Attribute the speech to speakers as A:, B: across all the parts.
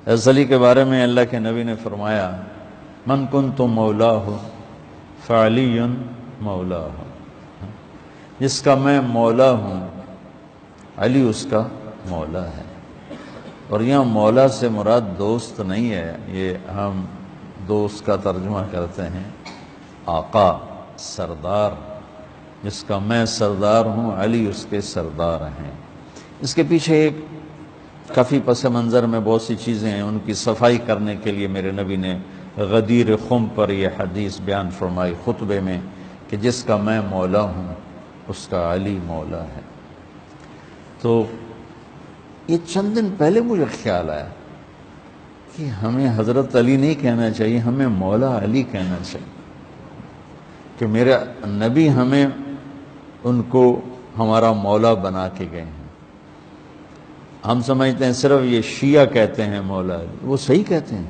A: حضرت علی کے بارے میں اللہ کے نبی نے فرمایا من کنت مولاہ فعلی مولاہ، جس کا میں مولا ہوں علی اس کا مولا ہے۔ اور یہاں مولا سے مراد دوست نہیں ہے، یہ ہم دوست کا ترجمہ کرتے ہیں آقا، سردار، جس کا میں سردار ہوں علی اس کے سردار ہیں۔ اس کے پیچھے ایک کافی پس منظر میں بہت سی چیزیں ہیں، ان کی صفائی کرنے کے لیے میرے نبی نے غدیر خم پر یہ حدیث بیان فرمائی خطبے میں کہ جس کا میں مولا ہوں اس کا علی مولا ہے۔ تو یہ چند دن پہلے مجھے خیال آیا کہ ہمیں حضرت علی نہیں کہنا چاہیے، ہمیں مولا علی کہنا چاہیے، کہ میرے نبی ہمیں ان کو ہمارا مولا بنا کے گئے ہیں۔ ہم سمجھتے ہیں صرف یہ شیعہ کہتے ہیں مولا علی، وہ صحیح کہتے ہیں،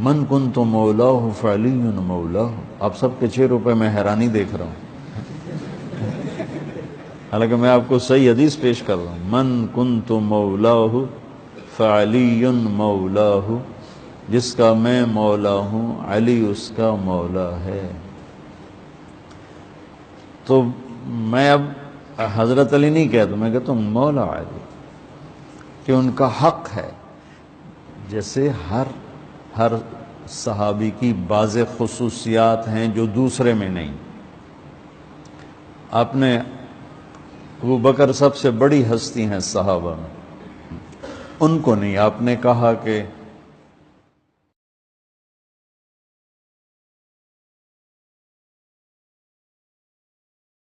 A: من کنت مولاہ فعلی مولاہ۔ آپ سب کے 6 روپے میں حیرانی دیکھ رہا ہوں، حالانکہ میں آپ کو صحیح حدیث پیش کر رہا ہوں، من کنت مولاہ فعلی مولاہ، جس کا میں مولا ہوں علی اس کا مولا ہے۔ تو میں اب حضرت علی نہیں کہتا، میں کہتا ہوں مولا علی، کہ ان کا حق ہے۔ جیسے ہر صحابی کی بعض خصوصیات ہیں جو دوسرے میں نہیں۔ آپ نے ابو بکر سب سے بڑی ہستی ہیں صحابہ میں، ان کو نہیں، آپ نے کہا کہ